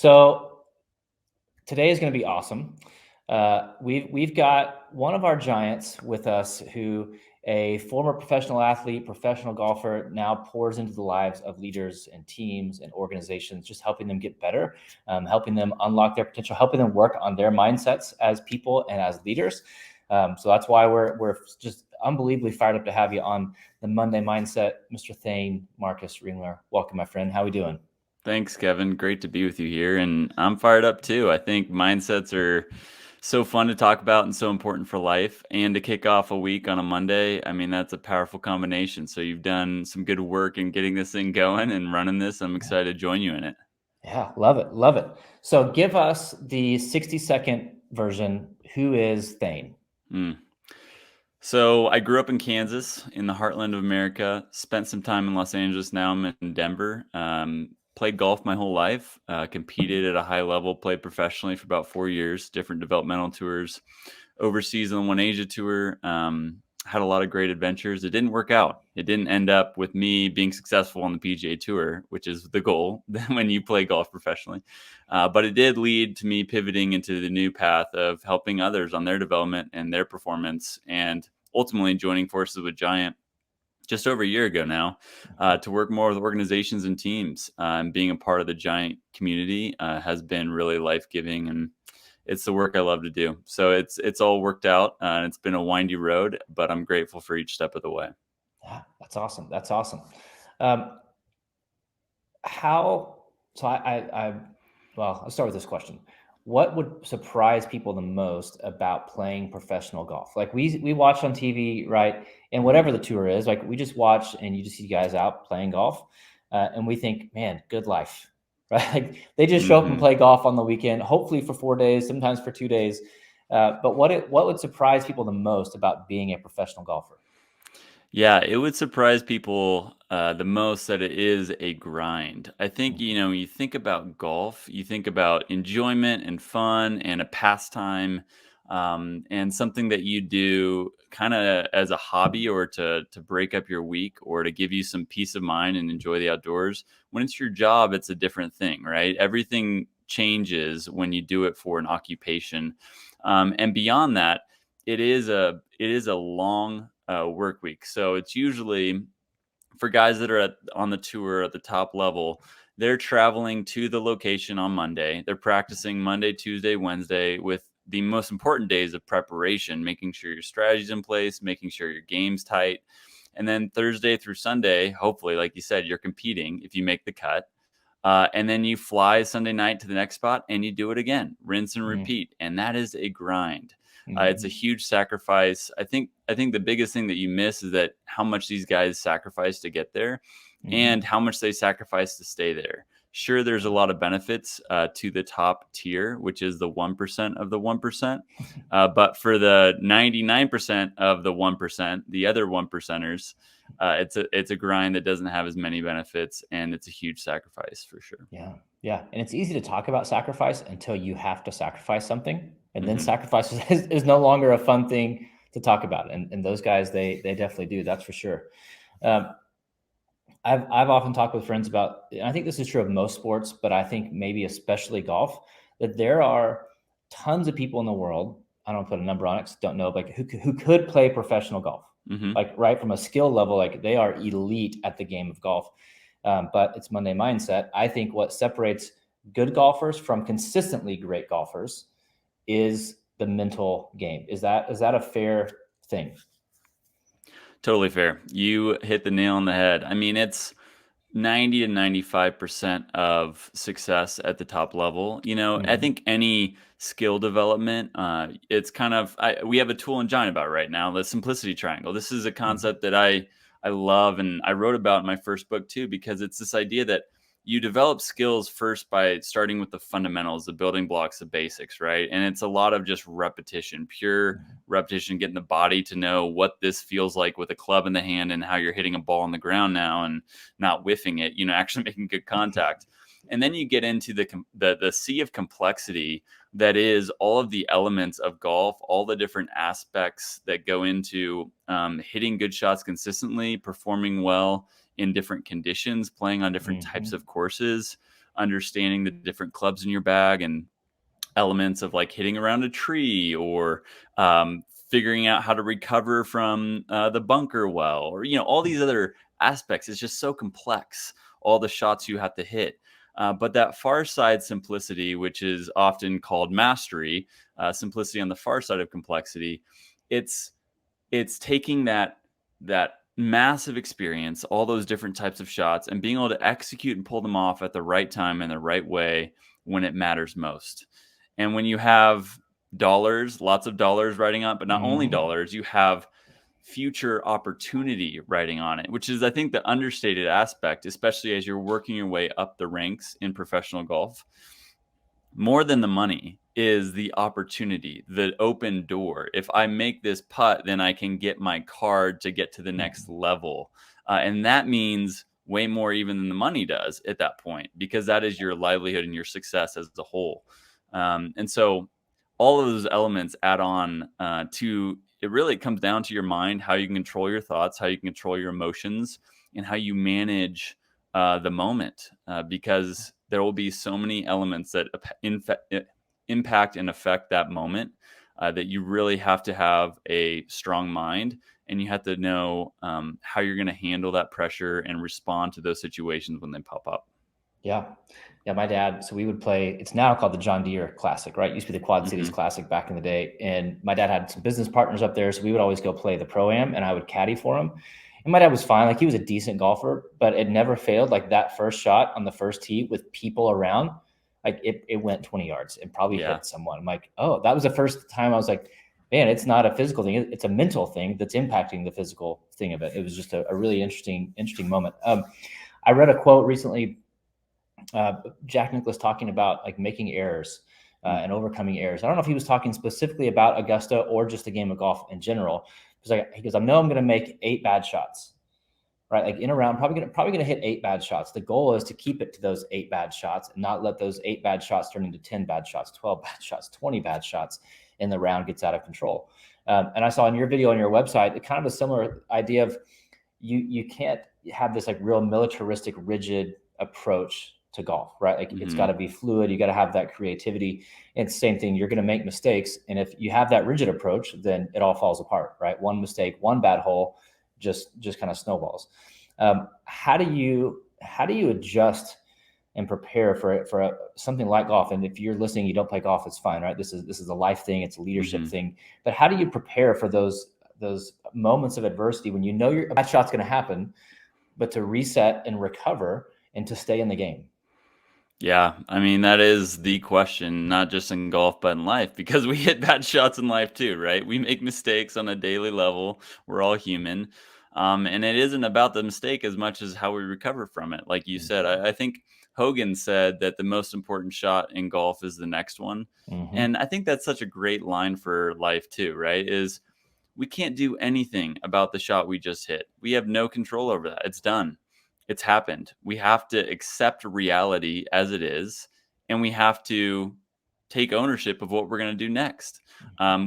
So today is going to be awesome. We've got one of our giants with us who a former professional athlete, professional golfer, now pours into the lives of leaders and teams and organizations, just helping them get better, helping them unlock their potential, helping them work on their mindsets as people and as leaders. So that's why we're just unbelievably fired up to have you on the Monday Mindset, Mr. Thane Marcus Ringler. Welcome, my friend. How are we doing? Thanks, Kevin. Great to be with you here. And I'm fired up too. I think mindsets are so fun to talk about and so important for life. And to kick off a week on a Monday, I mean, that's a powerful combination. So you've done some good work in getting this thing going and running this. I'm excited to join you in it. Yeah, love it. Love it. So give us the 60-second version. Who is Thane? Mm. So I grew up in Kansas, in the heartland of America. Spent some time in Los Angeles. Now I'm in Denver. Played golf my whole life. Competed at a high level. Played professionally for about 4 years. Different developmental tours. Overseas on the One Asia tour. Had a lot of great adventures. It didn't work out. It didn't end up with me being successful on the PGA Tour, which is the goal when you play golf professionally. But it did lead to me pivoting into the new path of helping others on their development and their performance, and ultimately joining forces with Giant just over a year ago now to work more with organizations and teams. And being a part of the Giant community has been really life-giving, and it's the work I love to do. So it's all worked out. It's been a windy road, but I'm grateful for each step of the way. Yeah, that's awesome. That's awesome. Um, how? So well, I'll start with this question. What would surprise people the most about playing professional golf? Like we watch on TV, right? And whatever the tour is, like we just watch and you just see guys out playing golf, and we think, man, good life, right? Like they just show up and Mm-hmm. play golf on the weekend, hopefully for 4 days, sometimes for 2 days. But what would surprise people the most about being a professional golfer? Yeah, it would surprise people the most that it is a grind. I think, Mhm. you think about golf, you think about enjoyment and fun and a pastime, and something that you do kind of as a hobby or to break up your week or to give you some peace of mind and enjoy the outdoors. When it's your job, it's a different thing, right? Everything changes when you do it for an occupation. And beyond that, it is a long work week. So it's usually for guys that are on the tour at the top level. They're traveling to the location on Monday. They're practicing Monday, Tuesday, Wednesday with the most important days of preparation, making sure your strategy's in place, making sure your game's tight. And then Thursday through Sunday, hopefully, like you said, you're competing if you make the cut. And then you fly Sunday night to the next spot and you do it again, rinse and Mm, repeat. And that is a grind. It's a mhm, huge sacrifice. I think the biggest thing that you miss is that how much these guys sacrifice to get there, and mhm. how much they sacrifice to stay there. Sure, there's a lot of benefits to the top tier, which is the 1% of the 1%. But for the 99% of the 1%, the other one percenters, it's a grind that doesn't have as many benefits, and it's a huge sacrifice for sure. Yeah, yeah, and it's easy to talk about sacrifice until you have to sacrifice something, and then Hmm. sacrifice is no longer a fun thing to talk about, and those guys, they definitely do, that's for sure. Um, I've often talked with friends about, and I think this is true of most sports, but I think maybe especially golf, that there are tons of people in the world. I don't put a number on it 'cause I don't know, like who could play professional golf, Hmm. like right from a skill level, like they are elite at the game of golf. But it's Monday mindset. I think what separates good golfers from consistently great golfers is the mental game. Is that a fair thing? Totally fair. You hit the nail on the head. I mean, it's 90 to 95% of success at the top level. I Mhm. think any skill development, it's kind of, we have a tool in Giant about right now, the simplicity triangle. This is a Mhm. concept that I love, and I wrote about in my first book too, because it's this idea that you develop skills first by starting with the fundamentals, the building blocks, the basics, right? And it's a lot of just repetition, pure Mhm. repetition, getting the body to know what this feels like with a club in the hand and how you're hitting a ball on the ground now, and not whiffing it, actually making good contact. And then you get into the sea of complexity that is all of the elements of golf, all the different aspects that go into hitting good shots consistently, performing well in different conditions, playing on different types Mhm. of courses, understanding the different clubs in your bag and elements of like hitting around a tree or figuring out how to recover from the bunker well, or all these other aspects. It's just so complex, all the shots you have to hit. But that far side simplicity, which is often called mastery, simplicity on the far side of complexity, it's taking that massive experience, all those different types of shots, and being able to execute and pull them off at the right time in the right way when it matters most. And when you have dollars, lots of dollars riding on, but not only Mm-hmm. dollars, you have future opportunity riding on it, which is, I think, the understated aspect, especially as you're working your way up the ranks in professional golf. More than the money is the opportunity, the open door. If I make this putt, then I can get my card to get to the next level. And that means way more even than the money does at that point, because that is your livelihood and your success as a whole. And so all of those elements add on to it. Really comes down to your mind, how you can control your thoughts, how you can control your emotions, and how you manage the moment, because there will be so many elements that impact and affect that moment, that you really have to have a strong mind, and you have to know how you're going to handle that pressure and respond to those situations when they pop up. Yeah. Yeah. My dad, so we would play, it's now called the John Deere Classic, right? It used to be the Quad Cities Mm-hmm. Classic back in the day. And my dad had some business partners up there. So we would always go play the Pro-Am and I would caddy for him. And my dad was fine. Like he was a decent golfer, but it never failed. Like that first shot on the first tee with people around, like it went 20 yards and probably Yeah. hit someone. I'm like, oh, that was the first time I was like, man, it's not a physical thing. It's a mental thing that's impacting the physical thing of it. It was just a really interesting moment. I read a quote recently, Jack Nicklaus talking about like making errors and overcoming errors. I don't know if he was talking specifically about Augusta or just the game of golf in general. He goes, I know I'm going to make 8 bad shots, right? Like in a round, probably going to hit 8 bad shots. The goal is to keep it to those 8 bad shots and not let those 8 bad shots turn into 10 bad shots, 12 bad shots, 20 bad shots, and the round gets out of control. And I saw in your video on your website, kind of a similar idea of you can't have this like real militaristic, rigid approach to golf, right? Like it's got to be fluid. You got to have that creativity. And it's the same thing. You're going to make mistakes. And if you have that rigid approach, then it all falls apart, right? One mistake, one bad hole, just kind of snowballs. How do you adjust and prepare for something like golf? And if you're listening, you don't play golf, it's fine, right? This is a life thing. It's a leadership thing. But how do you prepare for those moments of adversity when you know your bad shot's going to happen, but to reset and recover and to stay in the game? Yeah, I mean, that is the question, not just in golf, but in life, because we hit bad shots in life too, right? We make mistakes on a daily level. We're all human. And it isn't about the mistake as much as how we recover from it. Like you said, I think Hogan said that the most important shot in golf is the next one. Mm-hmm. And I think that's such a great line for life too, right? Is we can't do anything about the shot we just hit. We have no control over that. It's done. It's happened. We have to accept reality as it is, and we have to take ownership of what we're going to do next,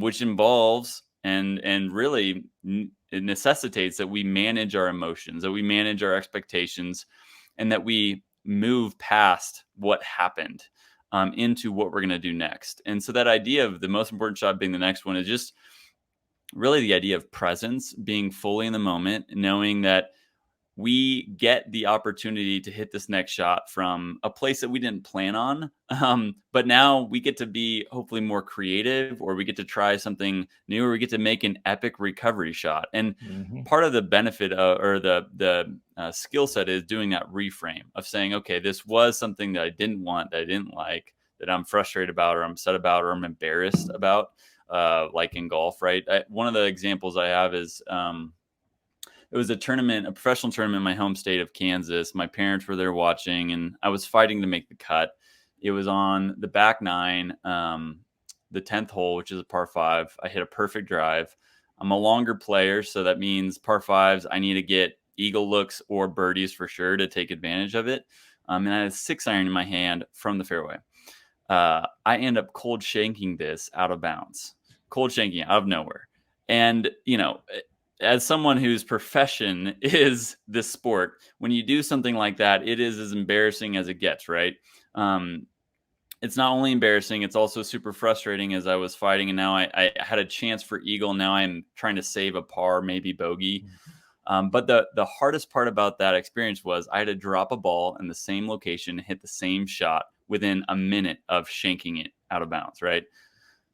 which involves and really it necessitates that we manage our emotions, that we manage our expectations, and that we move past what happened into what we're going to do next. And so that idea of the most important shot being the next one is just really the idea of presence, being fully in the moment, knowing that we get the opportunity to hit this next shot from a place that we didn't plan on. But now we get to be hopefully more creative, or we get to try something new, or we get to make an epic recovery shot. And Mm-hmm. part of the benefit or the skill set is doing that reframe of saying, okay, this was something that I didn't want, that I didn't like, that I'm frustrated about, or I'm upset about, or I'm embarrassed about, like in golf, right? One of the examples I have is, it was a tournament, a professional tournament in my home state of Kansas. My parents were there watching, and I was fighting to make the cut. It was on the back nine, the 10th hole, which is a par 5. I hit a perfect drive. I'm a longer player, so that means par 5s, I need to get eagle looks or birdies for sure to take advantage of it. And I had a 6-iron in my hand from the fairway. I end up cold shanking this out of bounds, cold shanking out of nowhere. And, as someone whose profession is this sport, when you do something like that, it is as embarrassing as it gets, right? Um, it's not only embarrassing, it's also super frustrating as I was fighting. And now I had a chance for eagle. Now I'm trying to save a par, maybe bogey. But the hardest part about that experience was I had to drop a ball in the same location, hit the same shot within a minute of shanking it out of bounds, right?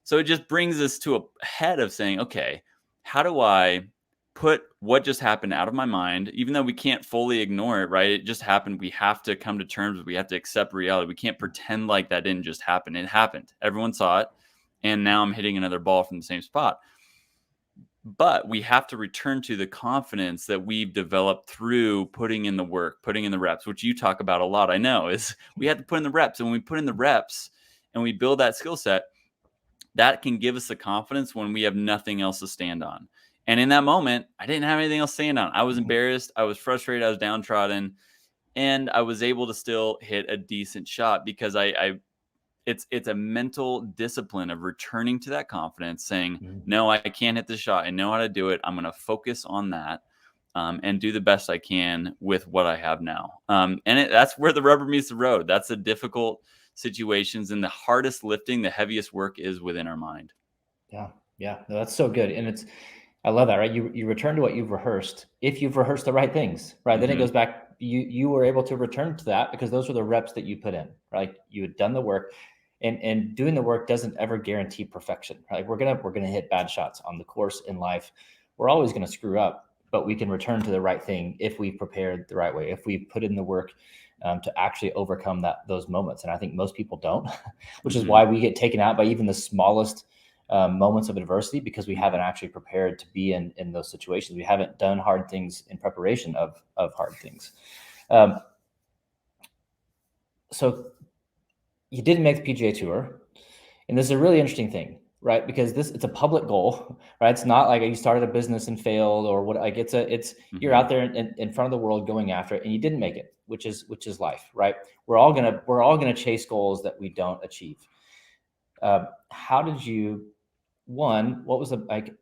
So it just brings us to a head of saying, okay, how do I put what just happened out of my mind, even though we can't fully ignore it, right? It just happened. We have to come to terms. We have to accept reality. We can't pretend like that didn't just happen. It happened. Everyone saw it. And now I'm hitting another ball from the same spot. But we have to return to the confidence that we've developed through putting in the work, putting in the reps, which you talk about a lot. I know is we have to put in the reps. And when we put in the reps and we build that skill set, that can give us the confidence when we have nothing else to stand on. And in that moment, I didn't have anything else to stand on. I was embarrassed. I was frustrated. I was downtrodden. And I was able to still hit a decent shot because it's a mental discipline of returning to that confidence, saying, no, I can't hit the shot. I know how to do it. I'm going to focus on that and do the best I can with what I have now. That's where the rubber meets the road. That's the difficult situations, and the hardest lifting, the heaviest work is within our mind. Yeah. No, that's so good. And I love that, right? You return to what you've rehearsed. If you've rehearsed the right things, right? Then it goes back, you were able to return to that because those were the reps that you put in, right? You had done the work, and doing the work doesn't ever guarantee perfection, right? We're gonna hit bad shots on the course in life. We're always gonna screw up, but we can return to the right thing if we prepared the right way, if we put in the work to actually overcome those moments. And I think most people don't, which is why we get taken out by even the smallest moments of adversity, because we haven't actually prepared to be in those situations. We haven't done hard things in preparation of hard things. So you didn't make the PGA Tour, and this is a really interesting thing, right? Because it's a public goal, right? It's not like you started a business and failed or what. Like you're out there in front of the world going after it, and you didn't make it, which is life, right? We're all gonna chase goals that we don't achieve. How did you? What was the like?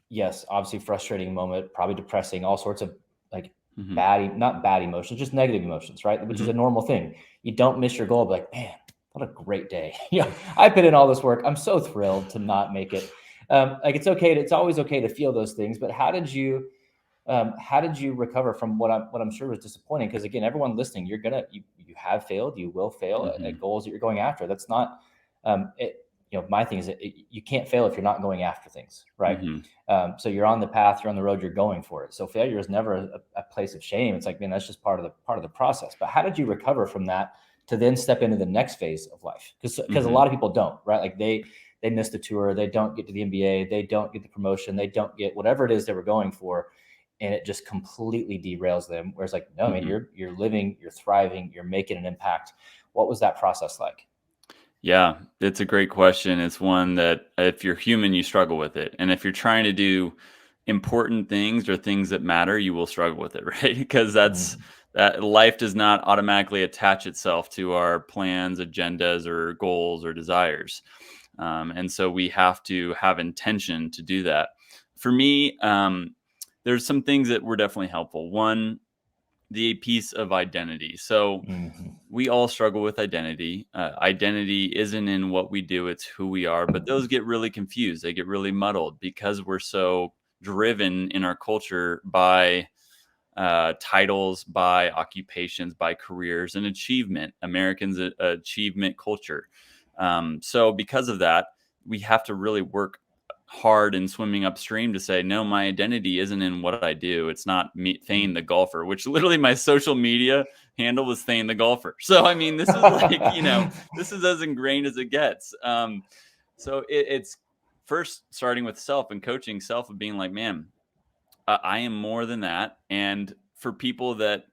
Yes, obviously frustrating moment, probably depressing, all sorts of like not bad emotions, just negative emotions, right? Which is a normal thing. You don't miss your goal, but like, man, what a great day. I put in all this work. I'm so thrilled to not make it. Like it's always okay to feel those things, but how did you recover from what I'm sure was disappointing? Because again, everyone listening, you have failed, you will fail at goals that you're going after. That's not, my thing is that you can't fail if you're not going after things, right? So you're on the path, you're on the road, you're going for it. So failure is never a place of shame. It's like, man, that's just part of the process. But how did you recover from that to then step into the next phase of life? Because a lot of people don't, right? Like they miss the tour, they don't get to the NBA, they don't get the promotion, they don't get whatever it is they were going for, and it just completely derails them. Whereas like, no, man, you're living, you're thriving, you're making an impact. What was that process like? Yeah, it's a great question. It's one that if you're human, you struggle with it. And if you're trying to do important things or things that matter, you will struggle with it, right? Because that life does not automatically attach itself to our plans, agendas, or goals or desires. And so we have to have intention to do that. For me, there's some things that were definitely helpful. One, the piece of identity. So we all struggle with identity. Identity isn't in what we do, it's who we are. But those get really confused. They get really muddled because we're so driven in our culture by titles, by occupations, by careers, and achievement. Americans' achievement culture. So because of that, we have to really work hard and swimming upstream to say, no, my identity isn't in what I do. It's not me, Thane the golfer, which literally my social media handle was Thane the golfer. So, I mean, this is like, this is as ingrained as it gets. So it's first starting with self and coaching self of being like, man, I am more than that. And for people that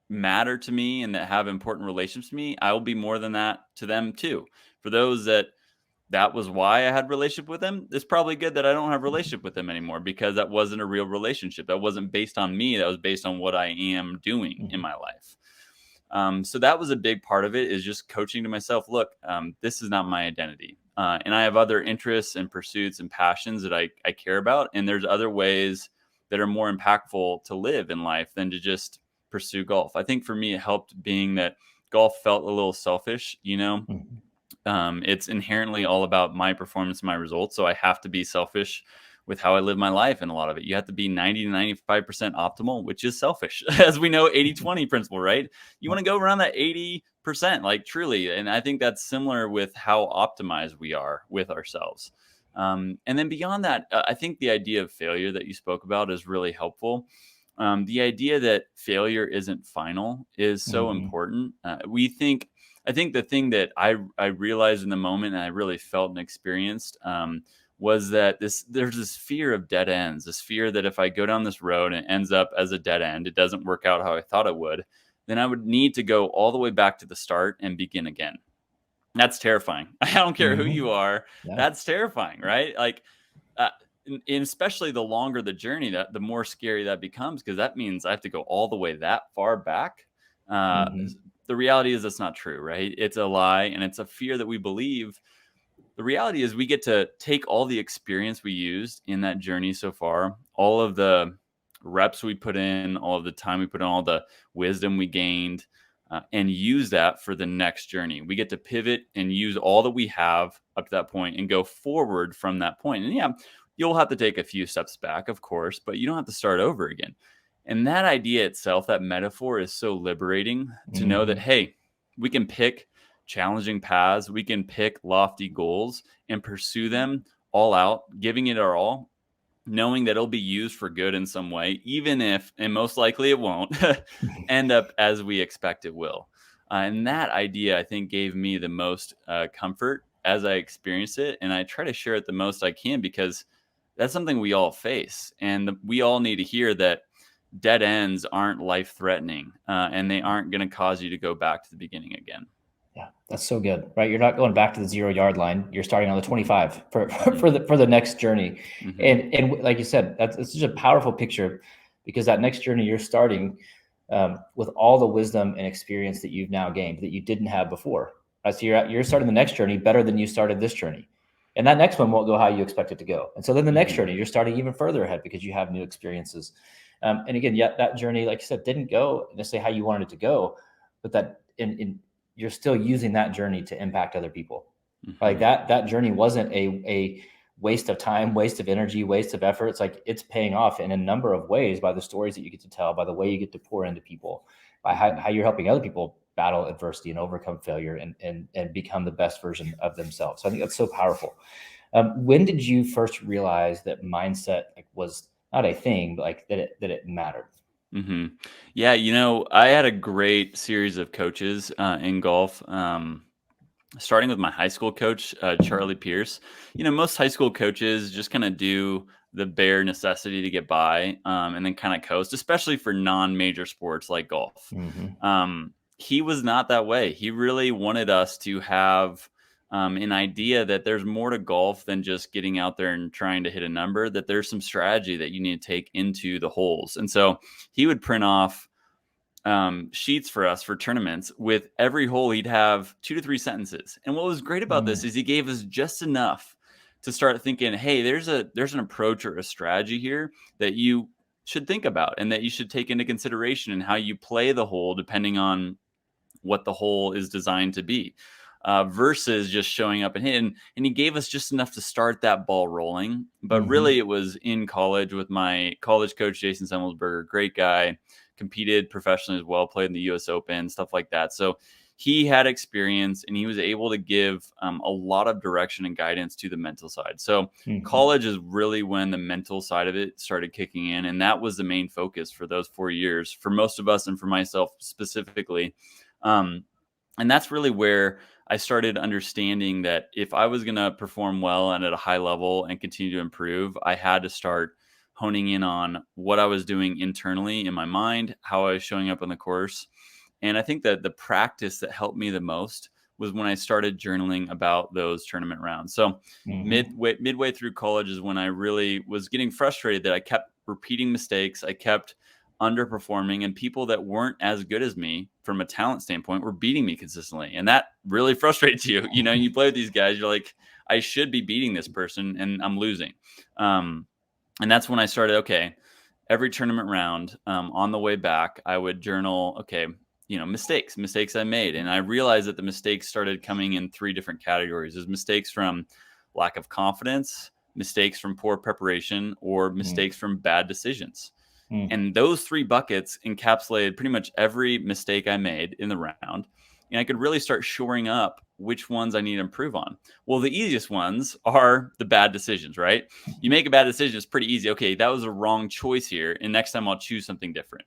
matter to me and that have important relationships to me, I will be more than that to them too. For those that was why I had relationship with them, it's probably good that I don't have relationship with them anymore, because that wasn't a real relationship. That wasn't based on me. That was based on what I am doing in my life. So that was a big part of it, is just coaching to myself, look, this is not my identity. And I have other interests and pursuits and passions that I care about. And there's other ways that are more impactful to live in life than to just pursue golf. I think for me, it helped being that golf felt a little selfish, Mhm. It's inherently all about my performance and my results. So I have to be selfish with how I live my life. And a lot of it, you have to be 90 to 95% optimal, which is selfish. As we know, 80-20 principle, right? You want to go around that 80%, like truly. And I think that's similar with how optimized we are with ourselves. And then beyond that, I think the idea of failure that you spoke about is really helpful. The idea that failure isn't final is so Mhm. important. I think the thing that I realized in the moment and I really felt and experienced was that there's this fear of dead ends, this fear that if I go down this road and it ends up as a dead end, it doesn't work out how I thought it would, then I would need to go all the way back to the start and begin again. That's terrifying. I don't care who you Mhm. are. Yeah. That's terrifying, right? Like, and especially the longer the journey, that the more scary that becomes, because that means I have to go all the way that far back. Uh, Mhm. the reality is that's not true, right? It's a lie, and it's a fear that we believe. The reality is we get to take all the experience we used in that journey so far, all of the reps we put in, all of the time we put in, all the wisdom we gained, and use that for the next journey. We get to pivot and use all that we have up to that point and go forward from that point. And yeah, you'll have to take a few steps back, of course, but you don't have to start over again. And that idea itself, that metaphor, is so liberating to know that, Mhm. hey, we can pick challenging paths, we can pick lofty goals and pursue them all out, giving it our all, knowing that it'll be used for good in some way, even if, and most likely it won't, end up as we expect it will. And that idea, I think, gave me the most comfort as I experienced it. And I try to share it the most I can, because that's something we all face. And we all need to hear that dead ends aren't life threatening, and they aren't going to cause you to go back to the beginning again. Yeah, that's so good, right? You're not going back to the 0 yard line. You're starting on the Mhm. 25 for Yeah. for the next journey. Mhm. And like you said, that's such a powerful picture, because that next journey you're starting with all the wisdom and experience that you've now gained that you didn't have before. Right? So you're starting the next journey better than you started this journey. And that next one won't go how you expect it to go. And so then the next Mhm. journey, you're starting even further ahead because you have new experiences. And again, yet that journey, like you said, didn't go necessarily how you wanted it to go, but that in you're still using that journey to impact other people. Like Mhm. that journey wasn't a waste of time, waste of energy, waste of effort. It's like it's paying off in a number of ways by the stories that you get to tell, by the way you get to pour into people, by Mhm. how you're helping other people battle adversity and overcome failure and become the best version of themselves. So I think that's so powerful. When did you first realize that mindset like was not a thing, but like that it mattered? Mhm. Yeah, I had a great series of coaches in golf. Starting with my high school coach, Charlie Pierce. Most high school coaches just kind of do the bare necessity to get by, and then kind of coast, especially for non-major sports like golf. Mm-hmm. He was not that way. He really wanted us to have an idea that there's more to golf than just getting out there and trying to hit a number, that there's some strategy that you need to take into the holes. And so he would print off sheets for us for tournaments. With every hole, he'd have 2 to 3 sentences. And what was great about this Mm-hmm. is he gave us just enough to start thinking, hey, there's an approach or a strategy here that you should think about and that you should take into consideration in how you play the hole, depending on what the hole is designed to be. Versus just showing up and hitting. And he gave us just enough to start that ball rolling. But Mm-hmm. really, it was in college with my college coach, Jason Semmelsberger, great guy, competed professionally as well, played in the US Open, stuff like that. So he had experience and he was able to give a lot of direction and guidance to the mental side. So Mm-hmm. college is really when the mental side of it started kicking in. And that was the main focus for those 4 years for most of us and for myself specifically. Um, and that's really where I started understanding that if I was going to perform well and at a high level and continue to improve, I had to start honing in on what I was doing internally in my mind, how I was showing up on the course. And I think that the practice that helped me the most was when I started journaling about those tournament rounds. So Mm-hmm. midway through college is when I really was getting frustrated that I kept repeating mistakes. I kept underperforming, and people that weren't as good as me from a talent standpoint were beating me consistently. And that really frustrates you. You know, you play with these guys, you're like, I should be beating this person and I'm losing. And that's when I started, okay, every tournament round, on the way back, I would journal, okay, you know, mistakes I made. And I realized that the mistakes started coming in 3 different categories. There's mistakes from lack of confidence, mistakes from poor preparation, or mistakes from bad decisions. And those 3 buckets encapsulated pretty much every mistake I made in the round. And I could really start shoring up which ones I need to improve on. Well, the easiest ones are the bad decisions, right? You make a bad decision, it's pretty easy. Okay, that was a wrong choice here. And next time I'll choose something different.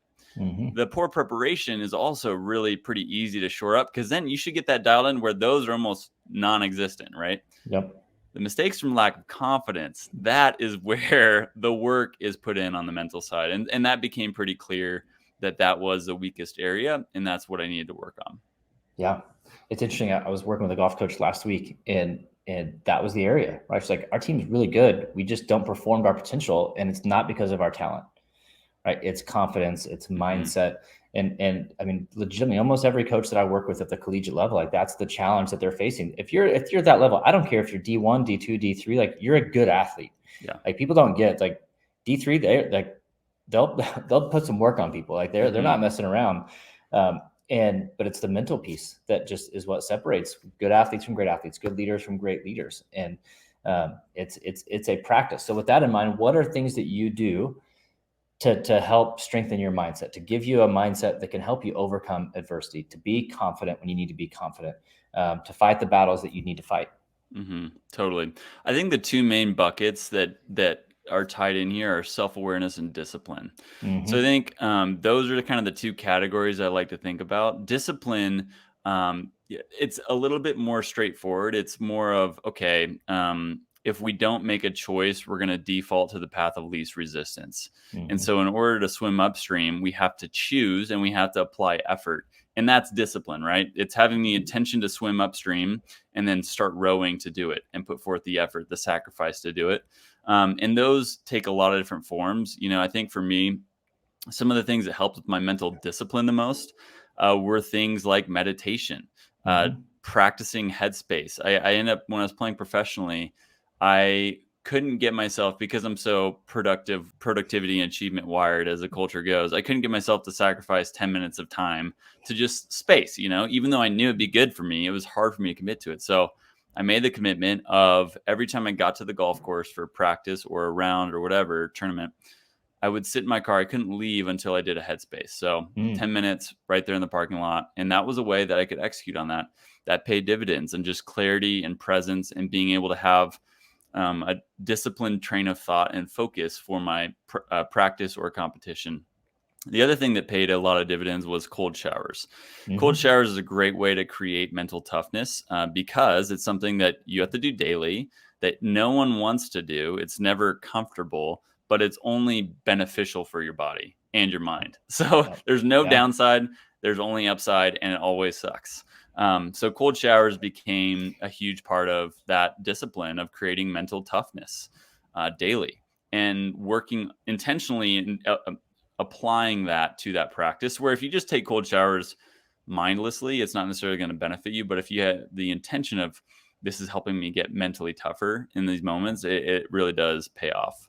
The poor preparation is also really pretty easy to shore up, because then you should get that dialed in where those are almost non-existent, right? Yep. The mistakes from lack of confidence, that is where the work is put in on the mental side. And that became pretty clear that that was the weakest area, and that's what I needed to work on. Yeah. It's interesting. I was working with a golf coach last week, and that was the area, right? It's like, our team's really good. We just don't perform to our potential, and it's not because of our talent, right? It's confidence, it's mindset. And I mean, legitimately, almost every coach that I work with at the collegiate level, like, that's the challenge that they're facing. If you're at that level, I don't care if you're D1, D2, D3, like, you're a good athlete. Yeah. Like, people don't get, like, D3, they'll put some work on people. Like, they're not messing around. But it's the mental piece that just is what separates good athletes from great athletes, good leaders from great leaders. And it's a practice. So with that in mind, what are things that you do to help strengthen your mindset, to give you a mindset that can help you overcome adversity, to be confident when you need to be confident, to fight the battles that you need to fight? Totally. I think the 2 main buckets that are tied in here are self-awareness and discipline. So I think those are kind of the 2 categories I like to think about. Discipline, it's a little bit more straightforward. It's more of, okay, if we don't make a choice, we're going to default to the path of least resistance. And so in order to swim upstream, we have to choose and we have to apply effort. And that's discipline, right? It's having the intention to swim upstream and then start rowing to do it and put forth the effort, the sacrifice to do it. And those take a lot of different forms. You know, I think for me, some of the things that helped with my mental discipline the most were things like meditation, practicing headspace. I ended up, when I was playing professionally, I couldn't get myself, because I'm so productivity and achievement wired as the culture goes, I couldn't get myself to sacrifice 10 minutes of time to just space, you know, even though I knew it'd be good for me, it was hard for me to commit to it. So I made the commitment of every time I got to the golf course for practice or a round or whatever tournament, I would sit in my car. I couldn't leave until I did a headspace. So 10 minutes right there in the parking lot. And that was a way that I could execute on that. That paid dividends, and just clarity and presence and being able to have a disciplined train of thought and focus for my practice or competition. The other thing that paid a lot of dividends was cold showers. Cold showers is a great way to create mental toughness because it's something that you have to do daily, that no one wants to do. It's never comfortable, but it's only beneficial for your body and your mind. So there's no downside, there's only upside, and it always sucks. So cold showers became a huge part of that discipline of creating mental toughness daily, and working intentionally and applying that to that practice, where if you just take cold showers mindlessly, it's not necessarily going to benefit you. But if you had the intention of, this is helping me get mentally tougher in these moments, it really does pay off.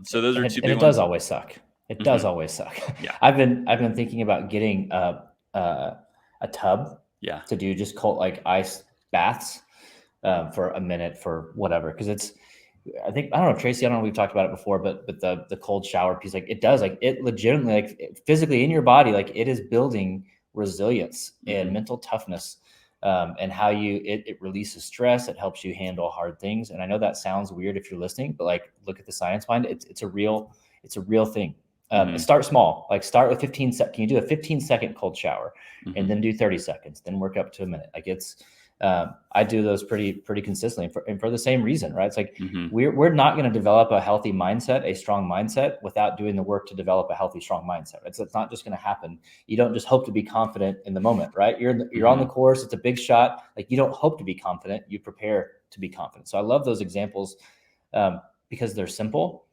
So those are 2 big ones. It does always suck. It does always suck. Yeah. I've been thinking about getting a tub to do just cold, like, ice baths for a minute for whatever. Cause I don't know, Tracy, I don't know, we've talked about it before, but the cold shower piece, like, it does, like, it legitimately, like, physically in your body, like, it is building resilience and mental toughness, and how it releases stress. It helps you handle hard things. And I know that sounds weird if you're listening, but, like, look at the science behind it. It's a real thing. Start small, like, start with 15 seconds. Can you do a 15-second cold shower and then do 30 seconds, then work up to a minute? Like, I do those pretty consistently for the same reason, right? It's like, we're not going to develop a healthy mindset, a strong mindset, without doing the work to develop a healthy, strong mindset. It's not just going to happen. You don't just hope to be confident in the moment, right? You're on the course. It's a big shot. Like, you don't hope to be confident. You prepare to be confident. So I love those examples because they're simple.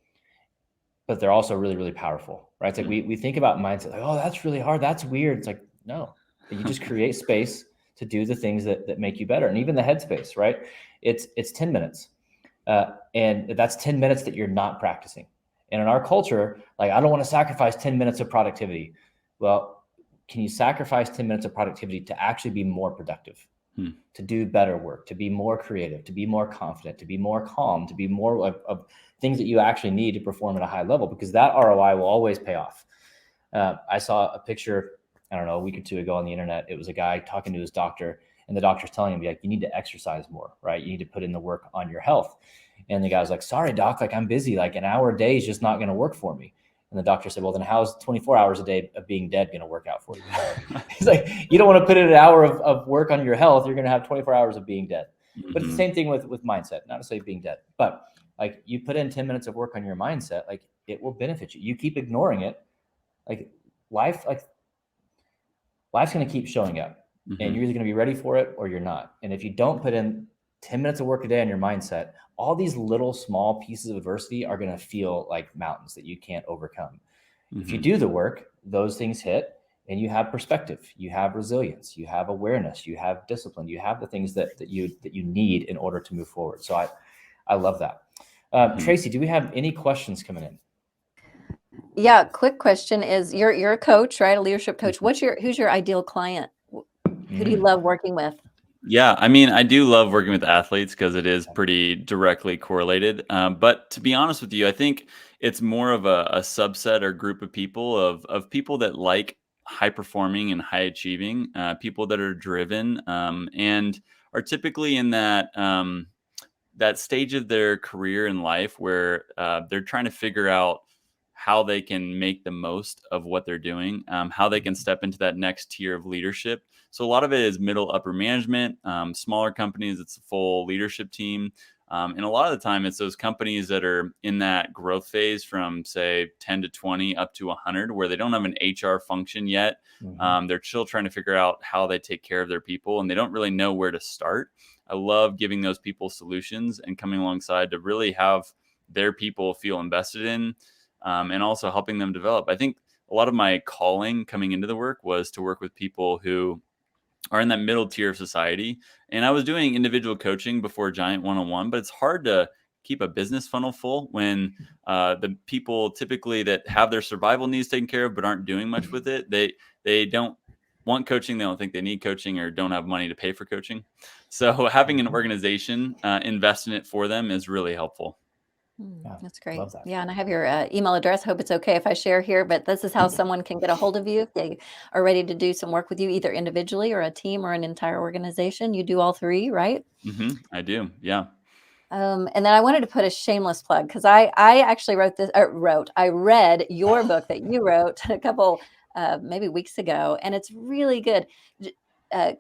but they're also really, really powerful, right? It's like we think about mindset like, oh, that's really hard. That's weird. It's like, no, you just create space to do the things that make you better. And even the headspace, right? It's 10 minutes. And that's 10 minutes that you're not practicing. And in our culture, like, I don't want to sacrifice 10 minutes of productivity. Well, can you sacrifice 10 minutes of productivity to actually be more productive, to do better work, to be more creative, to be more confident, to be more calm, to be more of things that you actually need to perform at a high level? Because that ROI will always pay off. I saw a picture, I don't know, a week or two ago on the internet. It was a guy talking to his doctor, and the doctor's telling him, like, you need to exercise more, right? You need to put in the work on your health. And the guy's like, sorry, doc, like, I'm busy. Like, an hour a day is just not going to work for me. And the doctor said, well, then how's 24 hours a day of being dead going to work out for you? He's like, you don't want to put in an hour of work on your health. You're going to have 24 hours of being dead. But it's the same thing with mindset, not to say being dead, but like, you put in 10 minutes of work on your mindset, like, it will benefit you. You keep ignoring it, like, life's going to keep showing up, and you're either going to be ready for it or you're not. And if you don't put in 10 minutes of work a day on your mindset, all these little small pieces of adversity are going to feel like mountains that you can't overcome. If you do the work, those things hit, and you have perspective, you have resilience, you have awareness, you have discipline, you have the things that you need in order to move forward. So I love that. Tracy, do we have any questions coming in? Yeah, quick question is, you're a coach, right? A leadership coach. Who's your ideal client? Who do you love working with? Yeah, I mean, I do love working with athletes because it is pretty directly correlated. But to be honest with you, I think it's more of a subset or group of people of people that like high performing and high achieving, people that are driven, and are typically in that stage of their career in life where they're trying to figure out how they can make the most of what they're doing, how they can step into that next tier of leadership. So a lot of it is middle upper management, smaller companies, it's a full leadership team. And a lot of the time it's those companies that are in that growth phase from, say, 10 to 20 up to 100, where they don't have an HR function yet. They're still trying to figure out how they take care of their people, and they don't really know where to start. I love giving those people solutions and coming alongside to really have their people feel invested in, and also helping them develop. I think a lot of my calling coming into the work was to work with people who are in that middle tier of society. And I was doing individual coaching before Giant one-on-one, but it's hard to keep a business funnel full when the people typically that have their survival needs taken care of but aren't doing much with it, they don't want coaching, they don't think they need coaching, or don't have money to pay for coaching. So having an organization invest in it for them is really helpful. That's great. That. Yeah, and I have your email address. Hope it's okay if I share here, but this is how someone can get a hold of you if they are ready to do some work with you, either individually or a team or an entire organization. You do all three, right? I do. Yeah. And then I wanted to put a shameless plug, because I actually I read your book that you wrote a couple maybe weeks ago, and it's really good.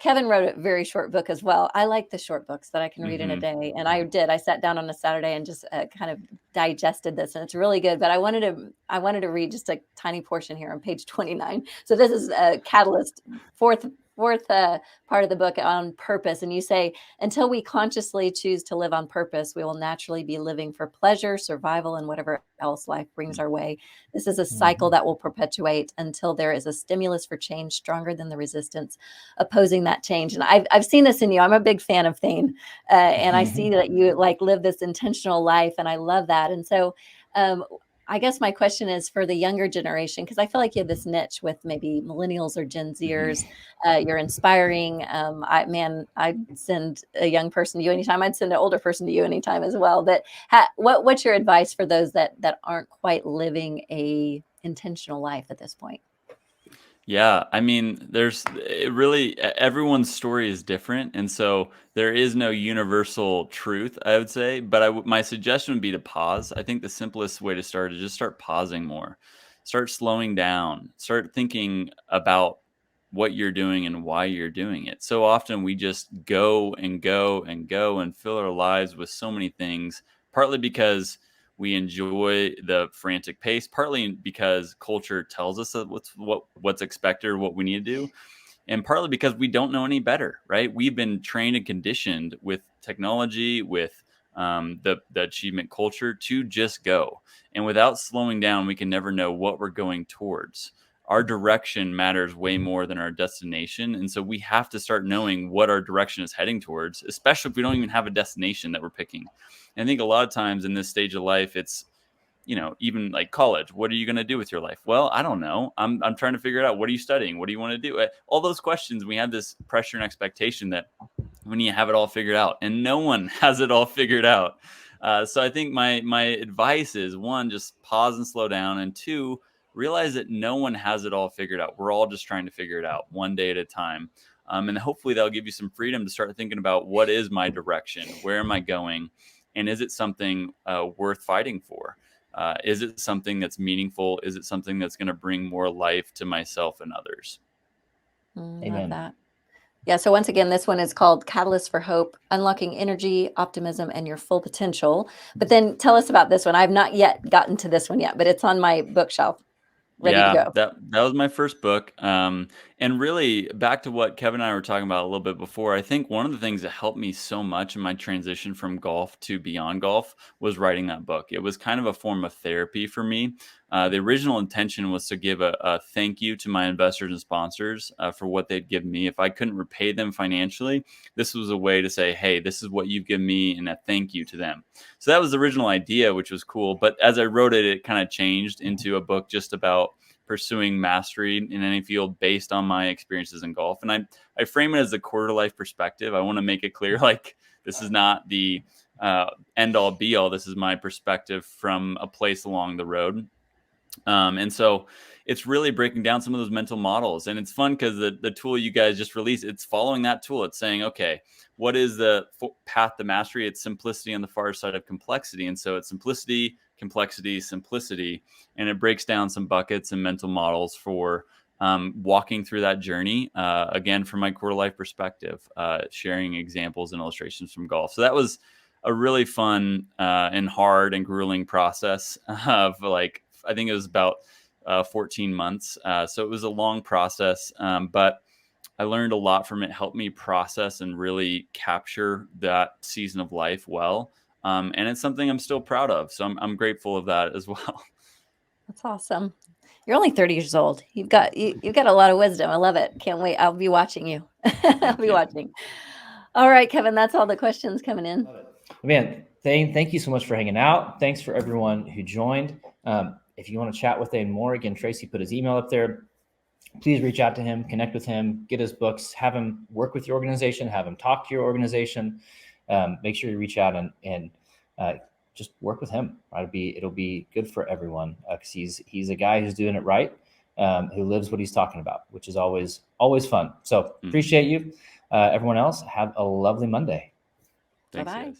Kevin wrote a very short book as well. I like the short books that I can read in a day. And I sat down on a Saturday and just kind of digested this, and it's really good. But I wanted to read just a tiny portion here on page 29. So this is Catalyst, fourth part of the book on purpose. And you say, until we consciously choose to live on purpose, we will naturally be living for pleasure, survival, and whatever else life brings our way. This is a cycle that will perpetuate until there is a stimulus for change stronger than the resistance opposing that change. And I've seen this in you. I'm a big fan of Thane, and I see that you live this intentional life, and I love that. And so I guess my question is for the younger generation, because I feel like you have this niche with maybe millennials or Gen Zers. You're inspiring. I'd send a young person to you anytime. I'd send an older person to you anytime as well. But what's your advice for those that aren't quite living a intentional life at this point? Yeah, I mean, everyone's story is different. And so there is no universal truth, I would say. But my suggestion would be to pause. I think the simplest way to start is just start pausing more, start slowing down, start thinking about what you're doing and why you're doing it. So often we just go and go and go and fill our lives with so many things, partly because we enjoy the frantic pace, partly because culture tells us that what's expected or what we need to do, and partly because we don't know any better, right? We've been trained and conditioned with technology, with the achievement culture to just go. And without slowing down, we can never know what we're going towards. Our direction matters way more than our destination. And so we have to start knowing what our direction is heading towards, especially if we don't even have a destination that we're picking. And I think a lot of times in this stage of life, it's, even like college, what are you going to do with your life? Well, I don't know. I'm trying to figure it out. What are you studying? What do you want to do? All those questions, we have this pressure and expectation that we need to have it all figured out, and no one has it all figured out. So I think my advice is, one, just pause and slow down. And two, realize that no one has it all figured out. We're all just trying to figure it out one day at a time. And hopefully that'll give you some freedom to start thinking about, what is my direction? Where am I going? And is it something worth fighting for? Is it something that's meaningful? Is it something that's going to bring more life to myself and others? Amen. Love that. Yeah. So once again, this one is called Catalyst for Hope, Unlocking Energy, Optimism, and Your Full Potential. But then tell us about this one. I've not yet gotten to this one yet, but it's on my bookshelf, ready to go. That was my first book. And really, back to what Kevin and I were talking about a little bit before, I think one of the things that helped me so much in my transition from golf to beyond golf was writing that book. It was kind of a form of therapy for me. The original intention was to give a thank you to my investors and sponsors for what they'd give me. If I couldn't repay them financially, this was a way to say, hey, this is what you've given me, and a thank you to them. So that was the original idea, which was cool. But as I wrote it, it kind of changed into a book just about pursuing mastery in any field based on my experiences in golf. And I frame it as a quarter life perspective. I want to make it clear, like, this is not the end all be all. This is my perspective from a place along the road. And so it's really breaking down some of those mental models. And it's fun because the tool you guys just released, it's following that tool. It's saying, okay, what is the path to mastery? It's simplicity on the far side of complexity. And so it's simplicity, complexity, simplicity. And it breaks down some buckets and mental models for walking through that journey, again, from my quarter life perspective, sharing examples and illustrations from golf. So that was a really fun and hard and grueling process of, like, I think it was about 14 months. So it was a long process, but I learned a lot from it. It helped me process and really capture that season of life well. And it's something I'm still proud of. So I'm grateful of that as well. That's awesome. You're only 30 years old. You've got a lot of wisdom. I love it. Can't wait. I'll be watching you. I'll be watching. All right, Kevin, that's all the questions coming in. Love it. Man, Thane, thank you so much for hanging out. Thanks for everyone who joined. If you want to chat with Thane more, again, Tracy put his email up there. Please reach out to him, connect with him, get his books, have him work with your organization, have him talk to your organization. Make sure you reach out and just work with him. Right? It'll be good for everyone because he's a guy who's doing it right, who lives what he's talking about, which is always fun. So appreciate you. Everyone else, have a lovely Monday. Thanks, Bye-bye. guys.